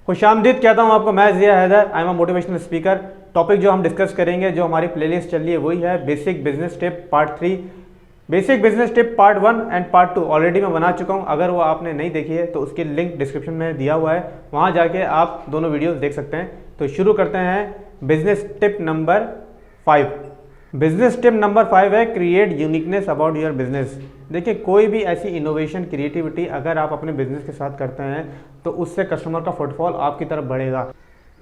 खुशामदीद कहता हूँ आपको, मैं Zia Haider, I am a motivational speaker. Topic जो हम डिस्कस करेंगे, जो हमारी प्लेलिस्ट चल रही है, वही है basic business tip part 3। Basic business tip part 1 and part 2 already मैं बना चुका हूँ। अगर वो आपने नहीं देखी है तो उसकी लिंक डिस्क्रिप्शन में दिया हुआ है, वहाँ जाके आप दोनों वीडियोज़ देख सकते हैं। तो शुरू करते हैं business tip number 5। Business tip number 5 है create uniqueness about your business. देखिए, कोई भी ऐसी इनोवेशन क्रिएटिविटी अगर आप अपने बिजनेस के साथ करते हैं तो उससे कस्टमर का फुटफॉल आपकी तरफ बढ़ेगा।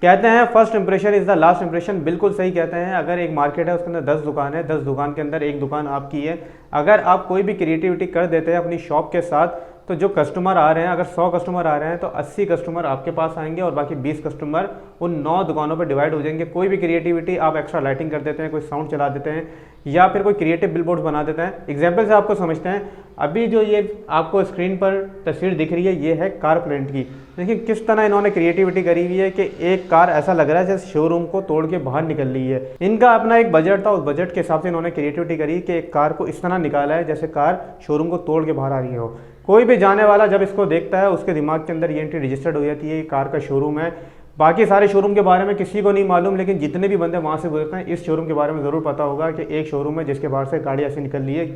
कहते हैं first impression is the last impression, बिल्कुल सही कहते हैं। अगर एक मार्केट है, उसके अंदर 10 दुकान है, 10 दुकान के अंदर एक दुकान आपकी है। अगर आप कोई भी क्रिएटिविटी कर देते हैं अपनी शॉप के साथ, तो जो कस्टमर आ रहे हैं, अगर 100 कस्टमर आ रहे हैं तो 80 कस्टमर आपके पास आएंगे और बाकी 20 कस्टमर उन 9 दुकानों पर डिवाइड हो जाएंगे। कोई भी क्रिएटिविटी आप एक्स्ट्रा लाइटिंग कर देते हैं, कोई साउंड चला देते हैं, या फिर कोई क्रिएटिव बिलबोर्ड बना देते हैं। एग्जाम्पल से आपको समझते हैं। अभी जो ये आपको स्क्रीन पर तस्वीर दिख रही है, ये है कार प्रिंट की। देखिए किस तरह इन्होंने क्रिएटिविटी करी हुई है कि एक कार ऐसा लग रहा है जैसे शोरूम को तोड़ के बाहर निकल रही है। इनका अपना एक बजट था, उस बजट के हिसाब से इन्होंने क्रिएटिविटी करी कि एक कार को इस तरह निकाला है जैसे कार शोरूम को तोड़ के बाहर आ रही हो। कोई भी जाने वाला जब इसको देखता है, उसके दिमाग के अंदर ये एंट्री रजिस्टर्ड हो जाती है, ये कार का शोरूम है। बाकी सारे शोरूम के बारे में किसी को नहीं मालूम, लेकिन जितने भी बंदे वहाँ से गुजरते हैं, इस शोरूम के बारे में ज़रूर पता होगा कि एक शोरूम है जिसके बाहर से गाड़ी ऐसी निकल रही है।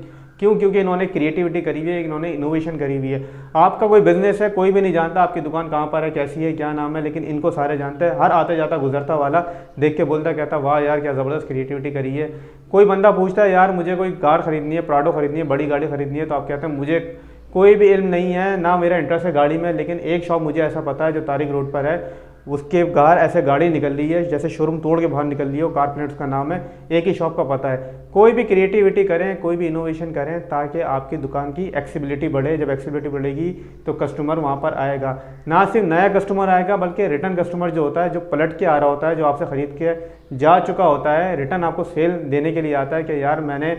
क्यों? क्योंकि इन्होंने क्रिएटिविटी करी हुई है, इन्होंने इनोवेशन करी हुई है। आपका कोई बिजनेस है, कोई भी नहीं जानता आपकी दुकान कहाँ पर है, कैसी है, क्या नाम है, लेकिन इनको सारे जानते हैं। हर आते जाता गुजरता वाला देख के बोलता, कहता वाह यार क्या ज़बरदस्त क्रिएटिविटी करी है। कोई बंदा पूछता है यार मुझे कोई कार खरीदनी है, प्राडो खरीदनी है, बड़ी गाड़ी खरीदनी है, तो आप कहते हैं मुझे कोई भी इल्म नहीं है, ना मेरा इंटरेस्ट है गाड़ी में, लेकिन एक शॉप मुझे ऐसा पता है जो तारिक रोड पर है, उसके बाहर ऐसे गाड़ी निकल रही है जैसे शोरूम तोड़ के बाहर निकल रही है, वो कार प्लेट्स का नाम है, एक ही शॉप का पता है। कोई भी क्रिएटिविटी करें, कोई भी इनोवेशन करें, ताकि आपकी दुकान की एक्सेसिबिलिटी बढ़े। जब एक्सेसिबिलिटी बढ़ेगी तो कस्टमर वहाँ पर आएगा। ना सिर्फ नया कस्टमर आएगा, बल्कि रिटर्न कस्टमर जो होता है, जो पलट के आ रहा होता है, जो आपसे ख़रीद के जा चुका होता है, रिटर्न आपको सेल देने के लिए आता है कि यार मैंने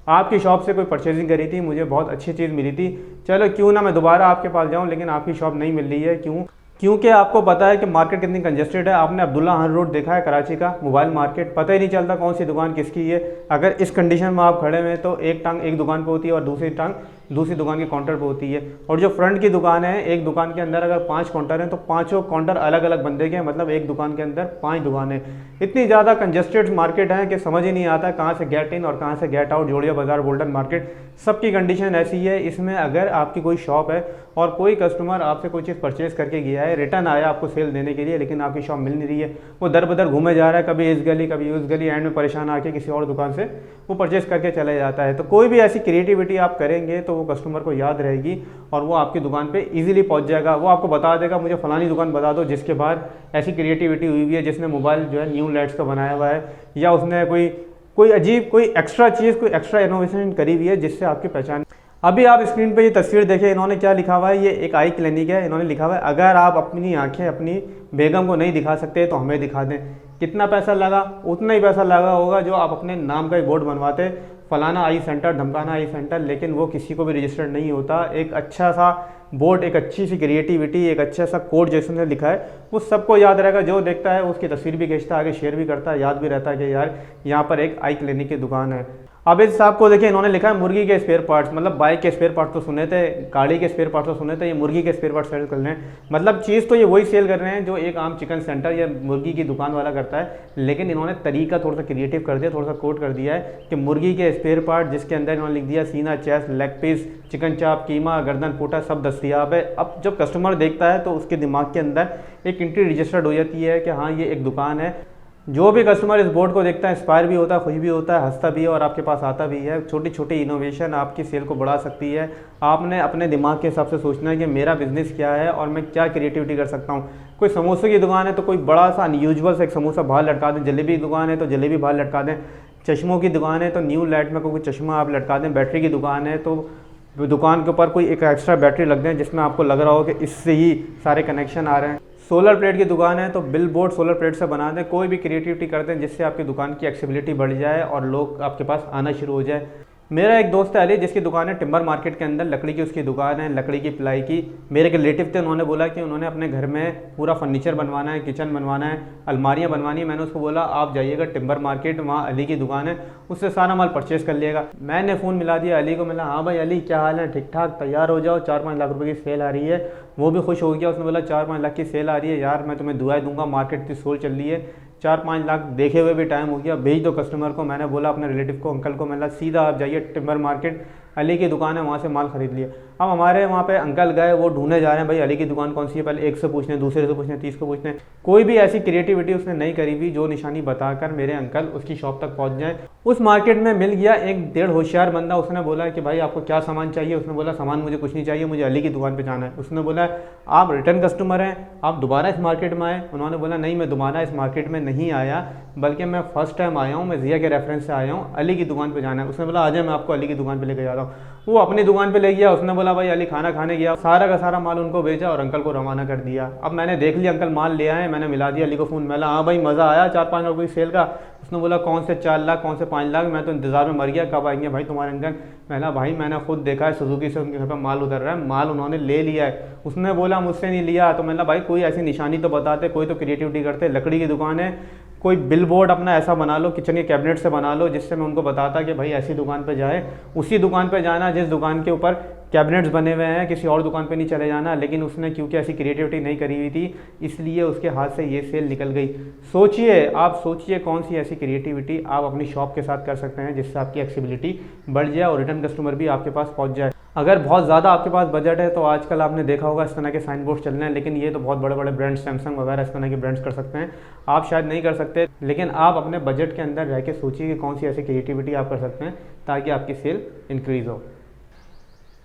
आपकी शॉप से कोई परचेजिंग करी थी, मुझे बहुत अच्छी चीज़ मिली थी, चलो क्यों ना मैं दोबारा आपके पास जाऊं, लेकिन आपकी शॉप नहीं मिल रही है। क्यों? क्योंकि आपको पता है कि मार्केट कितनी कंजेस्टेड है। आपने अब्दुल्ला खान रोड देखा है, कराची का मोबाइल मार्केट, पता ही नहीं चलता कौन सी दुकान किसकी है। अगर इस कंडीशन में आप खड़े हुए तो एक टांग एक दुकान पे होती है और दूसरी टांग दूसरी दुकान के काउंटर पे होती है। और जो फ्रंट की दुकान है, एक दुकान के अंदर अगर 5 काउंटर हैं तो पाँचों काउंटर अलग अलग बंदे के हैं, मतलब एक दुकान के अंदर 5 दुकानें। इतनी ज़्यादा कंजेस्टेड मार्केट है कि समझ ही नहीं आता कहाँ से गेट इन और कहाँ से गेट आउट। जोड़िया बाजार, गोल्डन मार्केट, सबकी कंडीशन ऐसी है। इसमें अगर आपकी कोई शॉप है और कोई कस्टमर आपसे कोई चीज़ परचेज करके गया है, रिटर्न आया आपको सेल देने के लिए, लेकिन आपकी शॉप मिल नहीं रही है, वो दर बदर घूमे जा रहा है, कभी इस गली कभी उस गली, एंड में परेशान आके किसी और दुकान से वो परचेज करके चले जाता है। तो कोई भी ऐसी क्रिएटिविटी आप करेंगे तो वो कस्टमर को याद रहेगी और वो आपकी दुकान पे इजीली पहुंच जाएगा। वो आपको बता देगा मुझे फलानी दुकान बता दो जिसके बाहर ऐसी क्रिएटिविटी हुई हुई है, जिसने मोबाइल जो है न्यू लाइट्स का बनाया हुआ है, या उसने कोई अजीब कोई एक्स्ट्रा चीज़, कोई एक्स्ट्रा इनोवेशन करी हुई है जिससे आपकी पहचान। अभी आप स्क्रीन पे ये तस्वीर देखें, इन्होंने क्या लिखा हुआ है, ये एक आई क्लिनिक है। इन्होंने लिखा हुआ है अगर आप अपनी आंखें अपनी बेगम को नहीं दिखा सकते तो हमें दिखा दें। कितना पैसा लगा? उतना ही पैसा लगा होगा जो आप अपने नाम का एक बोर्ड बनवाते, फलाना आई सेंटर, धमकाना आई सेंटर, लेकिन वो किसी को भी रजिस्टर्ड नहीं होता। एक अच्छा सा बोर्ड, एक अच्छी सी क्रिएटिविटी, एक अच्छा सा कोड जैसे लिखा है, वो सबको याद रहेगा। जो देखता है उसकी तस्वीर भी खींचता है, आगे शेयर भी करता है, याद भी रहता है कि यार यहाँ पर एक आई क्लिनिक की दुकान है। अब इस साहब को देखिए, इन्होंने लिखा है मुर्गी के स्पेयर पार्ट्स, मतलब बाइक के स्पेयर पार्ट्स तो सुने थे, गाड़ी के स्पेयर पार्ट्स तो सुने थे, ये मुर्गी के स्पेयर पार्ट्स सेल कर रहे हैं। मतलब चीज़ तो ये वही सेल कर रहे हैं जो एक आम चिकन सेंटर या मुर्गी की दुकान वाला करता है, लेकिन इन्होंने तरीका थोड़ा सा क्रिएटिव कर दिया, थोड़ा सा कोड कर दिया है कि मुर्गी के स्पेयर पार्ट, जिसके अंदर इन्होंने लिख दिया सीना, चेस्ट, लेग पीस, चिकन चाप, कीमा, गर्दन, पोटा सब दस्तियाब है। अब जब कस्टमर देखता है तो उसके दिमाग के अंदर एक एंट्री रजिस्टर्ड हो जाती है कि हाँ ये एक दुकान है। जो भी कस्टमर इस बोर्ड को देखता है इंस्पायर भी होता है, खुश भी होता है, हंसता भी है और आपके पास आता भी है। छोटी छोटी इनोवेशन आपकी सेल को बढ़ा सकती है। आपने अपने दिमाग के हिसाब से सोचना है कि मेरा बिजनेस क्या है और मैं क्या क्रिएटिविटी कर सकता हूँ। कोई समोसे की दुकान है तो कोई बड़ा सा अनयूजुअल सा एक समोसा बाहर लटका दें, जलेबी की दुकान है तो जलेबी बाहर लटका दें, चश्मों की दुकान है तो न्यू लाइट में कोई चश्मा आप लटका दें, बैटरी की दुकान है तो दुकान के ऊपर कोई एक एक्स्ट्रा बैटरी लग दें जिसमें आपको लग रहा हो कि इससे ही सारे कनेक्शन आ रहे हैं। सोलर प्लेट की दुकान है तो बिल बोर्ड सोलर प्लेट से बना दें। कोई भी क्रिएटिविटी करते हैं जिससे आपकी दुकान की एक्सेसिबिलिटी बढ़ जाए और लोग आपके पास आना शुरू हो जाए। मेरा एक दोस्त है अली, जिसकी दुकान है टिम्बर मार्केट के अंदर, लकड़ी की उसकी दुकान है, लकड़ी की प्लाई की। मेरे एक रिलेटिव थे, उन्होंने बोला कि उन्होंने अपने घर में पूरा फर्नीचर बनवाना है, किचन बनवाना है, अलमारियाँ बनवानी है। मैंने उसको बोला आप जाइएगा टिम्बर मार्केट, वहाँ अली की दुकान है, उससे सारा माल परचेज़ कर लिएगा। मैंने फ़ोन मिला दिया अली को, मिला हाँ भाई अली क्या हाल है, ठीक ठाक, तैयार हो जाओ, 4-5 लाख रुपये की सेल आ रही है, वो भी खुश हो गया। उसने बोला 4-5 लाख की सेल आ रही है यार, मैं तुम्हें दुआएं दूंगा, मार्केट की सोल चल रही है। 4-5 लाख देखे हुए भी टाइम हो गया, भेज दो कस्टमर को। मैंने बोला अपने रिलेटिव को, अंकल को, मैंने सीधा आप जाइए टिम्बर मार्केट, अली की दुकान है, वहाँ से माल खरीद लिए। अब हमारे वहाँ पे अंकल गए, वो ढूंढने जा रहे हैं भाई अली की दुकान कौन सी है, पहले एक से पूछने, दूसरे से पूछने, 30 को पूछने। कोई भी ऐसी क्रिएटिविटी उसने नहीं करी हुई जो निशानी बताकर मेरे अंकल उसकी शॉप तक पहुँच जाए। उस मार्केट में मिल गया एक 1.5 होशियार बंदा। उसने बोला कि भाई आपको क्या सामान चाहिए। उसने बोला सामान मुझे कुछ नहीं चाहिए, मुझे अली की दुकान पर जाना है। उसने बोला आप रिटर्न कस्टमर हैं, आप दोबारा इस मार्केट में आए। उन्होंने बोला नहीं, मैं दोबारा इस मार्केट में नहीं आया, बल्कि मैं फर्स्ट टाइम आया हूँ, मैं जिया के रेफरेंस से आया हूँ, अली की दुकान पे जाना है। उसने बोला आजा मैं आपको अली की दुकान पे लेके जाता हूँ। वो अपनी दुकान पे ले गया। उसने बोला भाई अली खाना खाने गया, सारा का सारा माल उनको भेजा और अंकल को रवाना कर दिया। अब मैंने देख लिया अंकल माल ले आए, मैंने मिला दिया अली को फ़ोन। मैंने हाँ भाई मज़ा आया 4-5 लाख रुपये सेल का। उसने बोला कौन से 4 लाख, कौन से 5 लाख, मैं तो इंतज़ार में मर गया कब आएंगे भाई तुम्हारे अंकल। मैंने भाई मैंने खुद देखा है सुजुकी से उनके घर पर माल उतर रहा है, माल उन्होंने ले लिया है। उसने बोला मुझसे नहीं लिया। तो मैंने भाई कोई ऐसी निशानी तो बताते, कोई तो क्रिएटिविटी करते। लकड़ी की दुकान है, कोई बिल बोर्ड अपना ऐसा बना लो, किचन के कैबिनेट से बना लो, जिससे मैं उनको बताता कि भाई ऐसी दुकान पे जाए, उसी दुकान पे जाना जिस दुकान के ऊपर कैबिनेट्स बने हुए हैं, किसी और दुकान पे नहीं चले जाना। लेकिन उसने क्योंकि ऐसी क्रिएटिविटी नहीं करी हुई थी, इसलिए उसके हाथ से ये सेल निकल गई। सोचिए, आप सोचिए कौन सी ऐसी क्रिएटिविटी आप अपनी शॉप के साथ कर सकते हैं जिससे आपकी एक्सेसिबिलिटी बढ़ जाए और रिटर्न कस्टमर भी आपके पास पहुँच जाए। अगर बहुत ज़्यादा आपके पास बजट है तो आजकल आपने देखा होगा इस तरह के साइन बोर्ड चल रहे हैं, लेकिन ये तो बहुत बड़े बड़े ब्रांड्स, सैमसंग वगैरह इस तरह के ब्रांड्स कर सकते हैं। आप शायद नहीं कर सकते, लेकिन आप अपने बजट के अंदर रह के सोचिए कि कौन सी ऐसी क्रिएटिविटी आप कर सकते हैं ताकि आपकी सेल इंक्रीज़ हो।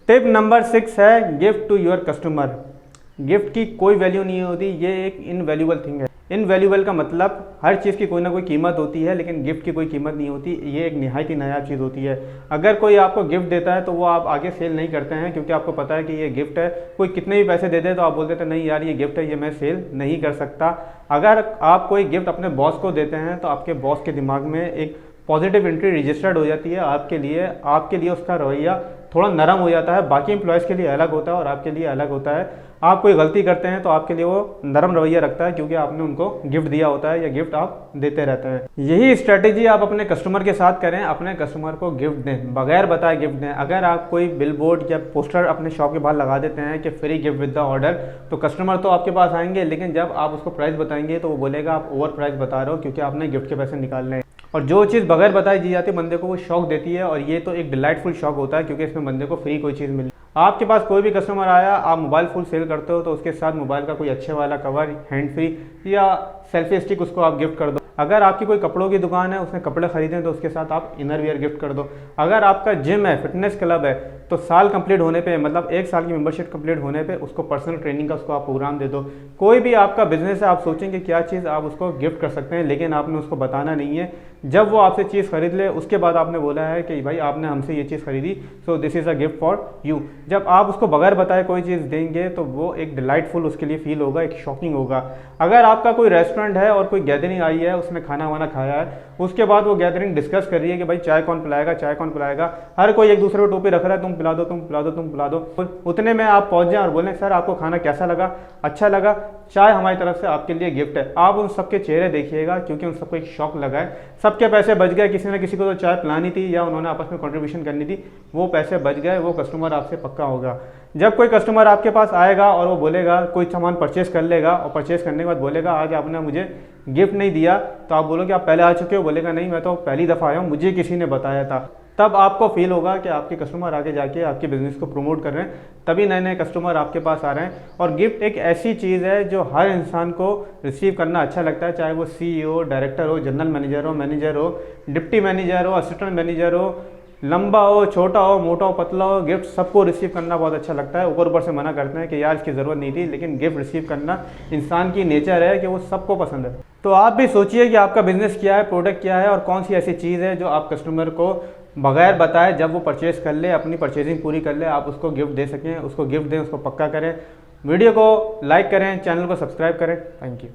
टिप नंबर 6 है gift to your customer. Gift की कोई वैल्यू नहीं होती, ये एक इनवैल्यूएबल थिंग है। इनवैल्यूएबल का मतलब हर चीज़ की कोई ना कोई कीमत होती है, लेकिन गिफ्ट की कोई कीमत नहीं होती। ये एक निहायत ही नायाब चीज़ होती है। अगर कोई आपको गिफ्ट देता है तो वो आप आगे सेल नहीं करते हैं, क्योंकि आपको पता है कि ये गिफ्ट है। कोई कितने भी पैसे दे दे तो आप बोलते थे नहीं यार ये गिफ्ट है, ये मैं सेल नहीं कर सकता। अगर आप कोई गिफ्ट अपने बॉस को देते हैं तो आपके बॉस के दिमाग में एक पॉजिटिव एंट्री रजिस्टर्ड हो जाती है। आपके लिए उसका रवैया थोड़ा नरम हो जाता है। बाकी एम्प्लॉयज़ के लिए अलग होता है और आपके लिए अलग होता है। आप कोई गलती करते हैं तो आपके लिए वो नरम रवैया रखता है, क्योंकि आपने उनको गिफ्ट दिया होता है या गिफ्ट आप देते रहते हैं। यही स्ट्रैटेजी आप अपने कस्टमर के साथ करें, अपने कस्टमर को गिफ्ट दें, बगैर बताए गिफ्ट दें। अगर आप कोई बिल बोर्ड या पोस्टर अपने शॉप के बाहर लगा देते हैं कि free gift with the order, तो कस्टमर तो आपके पास आएंगे, लेकिन जब आप उसको प्राइस बताएंगे तो वो बोलेगा आप ओवर प्राइस बता रहे हो, क्योंकि आपने गिफ्ट के पैसे निकाल रहे हैं। और जो चीज़ बगैर बताई दी जाती है बंदे को वो शौक देती है, और ये तो एक डिलाइटफुल शौक होता है, क्योंकि इसमें बंदे को फ्री कोई चीज़ मिली। आपके पास कोई भी कस्टमर आया, आप मोबाइल फुल सेल करते हो तो उसके साथ मोबाइल का कोई अच्छे वाला कवर, हैंड फ्री या सेल्फी स्टिक उसको आप गिफ्ट कर दो। अगर आपकी कोई कपड़ों की दुकान है, उसने कपड़े खरीदे तो उसके साथ आप इनर वियर गिफ्ट कर दो। अगर आपका जिम है, फिटनेस क्लब है, तो साल कंप्लीट होने पे, मतलब 1 साल की मेंबरशिप कंप्लीट होने पे उसको पर्सनल ट्रेनिंग का उसको आप प्रोग्राम दे दो। कोई भी आपका बिजनेस है, आप सोचेंगे क्या चीज़ आप उसको गिफ्ट कर सकते हैं, लेकिन आपने उसको बताना नहीं है। जब वो आपसे चीज़ खरीद ले उसके बाद आपने बोला है कि भाई आपने हमसे ये चीज़ खरीदी, so this is a gift for you. जब आप उसको बगैर बताए कोई चीज़ देंगे तो वो एक डिलाइटफुल उसके लिए फील होगा, एक शॉकिंग होगा। अगर आपका कोई रेस्टोरेंट है और कोई गैदरिंग आई है, उसमें खाना वाना खाया है, उसके बाद वो गैदरिंग डिस्कस कर रही है कि भाई चाय कौन पिलाएगा, चाय कौन पिलाएगा, हर कोई एक दूसरे को टोपी रख रहा है, तुम पिला दो, तुम पिला दो, तुम पिला दो। उतने में आप पहुंच जाए और बोलें सर आपको खाना कैसा लगा, अच्छा लगा, चाय हमारी तरफ से आपके लिए गिफ्ट है। आप उन सबके चेहरे देखिएगा, क्योंकि उन सबको एक शौक लगा है। सबके पैसे बच गए, किसी न किसी को तो चाय पिलानी थी या उन्होंने आपस में कंट्रीब्यूशन करनी थी, वो पैसे बच गए, वो कस्टमर आपसे पक्का होगा। जब कोई कस्टमर आपके पास आएगा और वो बोलेगा, कोई सामान परचेस कर लेगा और परचेस करने के बाद बोलेगा आज आपने मुझे गिफ्ट नहीं दिया, तो आप बोलोगे आप पहले आ चुके हो, बोलेगा नहीं मैं तो पहली दफ़ा आया हूँ, मुझे किसी ने बताया था। तब आपको फील होगा कि आपके कस्टमर आगे जाके आपके बिजनेस को प्रमोट कर रहे हैं, तभी नए नए कस्टमर आपके पास आ रहे हैं। और गिफ्ट एक ऐसी चीज़ है जो हर इंसान को रिसीव करना अच्छा लगता है, चाहे वो CEO, डायरेक्टर हो, जनरल मैनेजर हो, डिप्टी मैनेजर हो, असिस्टेंट मैनेजर हो, लंबा हो, छोटा हो, मोटा हो, पतला हो, गिफ्ट सबको रिसीव करना बहुत अच्छा लगता है। ऊपर से मना करते हैं कि यार इसकी ज़रूरत नहीं थी, लेकिन गिफ्ट रिसीव करना इंसान की नेचर है कि वो सबको पसंद है। तो आप भी सोचिए कि आपका बिजनेस क्या है, प्रोडक्ट क्या है और कौन सी ऐसी चीज़ है जो आप कस्टमर को बगैर बताए जब वो परचेज़ कर ले, अपनी परचेजिंग पूरी कर ले, आप उसको गिफ्ट दे सकें। उसको गिफ्ट दें, उसको पक्का करें। वीडियो को लाइक करें, चैनल को सब्सक्राइब करें। Thank you.